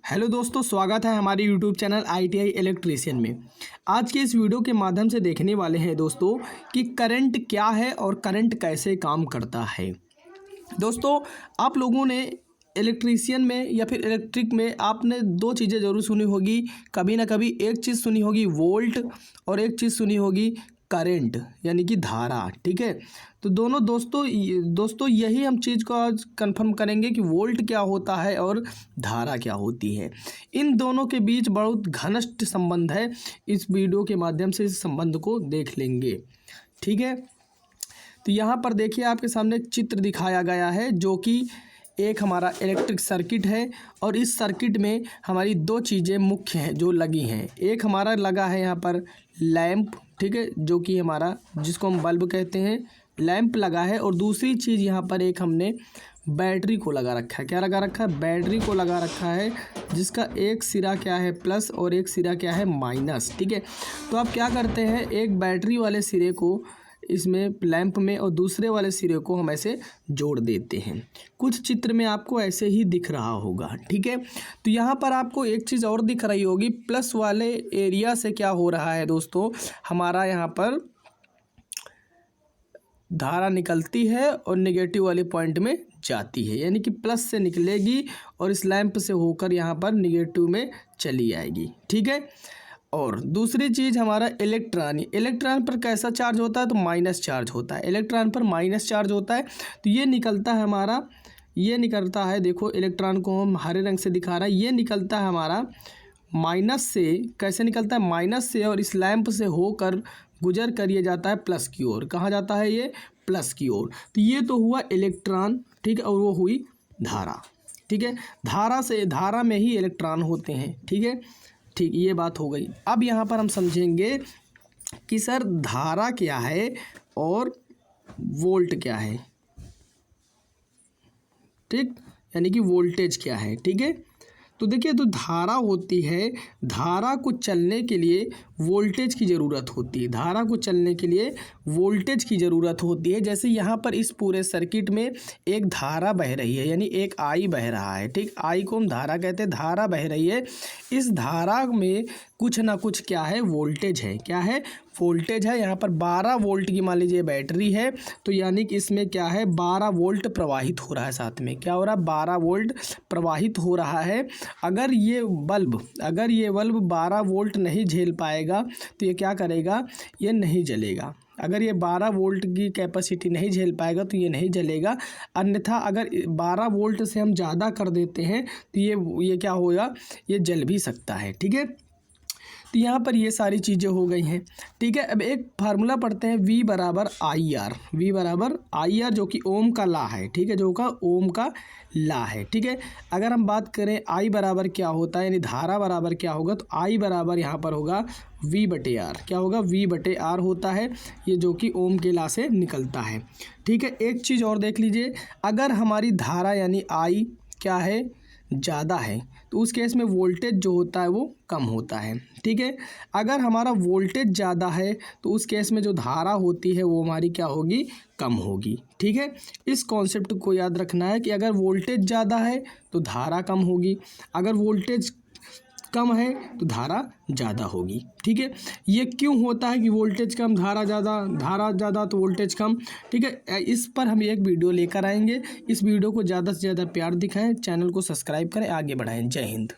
Hello दोस्तों, स्वागत है हमारे यूट्यूब चैनल ITI इलेक्ट्रीशियन में। आज के इस वीडियो के माध्यम से देखने वाले हैं दोस्तों कि करंट क्या है और करंट कैसे काम करता है। दोस्तों, आप लोगों ने इलेक्ट्रीशियन में या फिर इलेक्ट्रिक में आपने दो चीज़ें ज़रूर सुनी होगी, कभी ना कभी। एक चीज़ सुनी होगी वोल्ट और एक चीज़ सुनी होगी करंट यानी कि धारा। ठीक है, तो दोनों दोस्तों यही हम चीज़ को आज कंफर्म करेंगे कि वोल्ट क्या होता है और धारा क्या होती है। इन दोनों के बीच बहुत घनिष्ठ संबंध है। इस वीडियो के माध्यम से इस संबंध को देख लेंगे। ठीक है, तो यहाँ पर देखिए आपके सामने एक चित्र दिखाया गया है जो कि एक हमारा इलेक्ट्रिक सर्किट है और इस सर्किट में हमारी दो चीज़ें मुख्य हैं जो लगी हैं। एक हमारा लगा है यहाँ पर लैंप, ठीक है, जो कि हमारा जिसको हम बल्ब कहते हैं, लैंप लगा है। और दूसरी चीज़ यहाँ पर एक हमने बैटरी को लगा रखा है। क्या लगा रखा है? बैटरी को लगा रखा है, जिसका एक सिरा क्या है प्लस और एक सिरा क्या है माइनस। ठीक है, तो आप क्या करते हैं, एक बैटरी वाले सिरे को इसमें लैंप में और दूसरे वाले सिरे को हम ऐसे जोड़ देते हैं। कुछ चित्र में आपको ऐसे ही दिख रहा होगा। ठीक है, तो यहाँ पर आपको एक चीज़ और दिख रही होगी, प्लस वाले एरिया से क्या हो रहा है दोस्तों, हमारा यहाँ पर धारा निकलती है और नेगेटिव वाले पॉइंट में जाती है, यानी कि प्लस से निकलेगी और इस लैंप से होकर यहाँ पर नेगेटिव में चली आएगी। ठीक है, और दूसरी चीज़ हमारा इलेक्ट्रॉन पर कैसा चार्ज होता है, तो माइनस चार्ज होता है। इलेक्ट्रॉन पर माइनस चार्ज होता है, तो ये निकलता है हमारा, ये निकलता है, देखो इलेक्ट्रॉन को हम हरे रंग से दिखा रहा है, ये निकलता है हमारा माइनस से। कैसे निकलता है? माइनस से, और इस लैंप से होकर गुजर कर ये जाता है प्लस की ओर। कहाँ जाता है? ये प्लस की ओर। तो ये तो हुआ इलेक्ट्रॉन, ठीक है, और वो हुई धारा। ठीक है, धारा में ही इलेक्ट्रॉन होते हैं। ठीक है, ठीक, ये बात हो गई। अब यहाँ पर हम समझेंगे कि सर धारा क्या है और वोल्ट क्या है। ठीक, यानी कि वोल्टेज क्या है। ठीक है, तो देखिए, तो धारा होती है, धारा को चलने के लिए वोल्टेज की ज़रूरत होती है। धारा को चलने के लिए वोल्टेज की ज़रूरत होती है। जैसे यहाँ पर इस पूरे सर्किट में एक धारा बह रही है, यानी एक आई बह रहा है। ठीक, आई को हम धारा कहते हैं, धारा बह रही है। इस धारा में कुछ ना कुछ क्या है, वोल्टेज है। क्या है? वोल्टेज है। यहाँ पर 12 वोल्ट की मान लीजिए बैटरी है, तो यानी कि इसमें क्या है, 12 वोल्ट प्रवाहित हो रहा है। साथ में क्या हो रहा है? 12 वोल्ट प्रवाहित हो रहा है। अगर ये बल्ब 12 वोल्ट नहीं झेल पाएगा तो ये क्या करेगा, ये नहीं जलेगा। अगर ये 12 वोल्ट की कैपेसिटी नहीं झेल पाएगा तो ये नहीं जलेगा। अन्यथा अगर 12 वोल्ट से हम ज़्यादा कर देते हैं तो ये क्या होगा, ये जल भी सकता है। ठीक है, तो यहाँ पर ये सारी चीज़ें हो गई हैं। ठीक है, अब एक फार्मूला पढ़ते हैं, V बराबर आई आर, जो कि ओम का लॉ है। ठीक है, जो का ओम का लॉ है। ठीक है, अगर हम बात करें I बराबर क्या होता है, यानी धारा बराबर क्या होगा, तो I बराबर यहाँ पर होगा V/R। क्या होगा? V/R होता है, ये जो कि ओम के लॉ से निकलता है। ठीक है, एक चीज़ और देख लीजिए, अगर हमारी धारा यानी I क्या है, ज़्यादा है, तो उस केस में वोल्टेज जो होता है वो कम होता है। ठीक है, अगर हमारा वोल्टेज ज़्यादा है तो उस केस में जो धारा होती है वो हमारी क्या होगी, कम होगी। ठीक है, इस कॉन्सेप्ट को याद रखना है कि अगर वोल्टेज ज़्यादा है तो धारा कम होगी, अगर वोल्टेज कम है तो धारा ज़्यादा होगी। ठीक है, ये क्यों होता है कि वोल्टेज कम धारा ज़्यादा तो वोल्टेज कम। ठीक है, इस पर हम एक वीडियो लेकर आएंगे। इस वीडियो को ज़्यादा से ज़्यादा प्यार दिखाएं, चैनल को सब्सक्राइब करें, आगे बढ़ाएं। जय हिंद।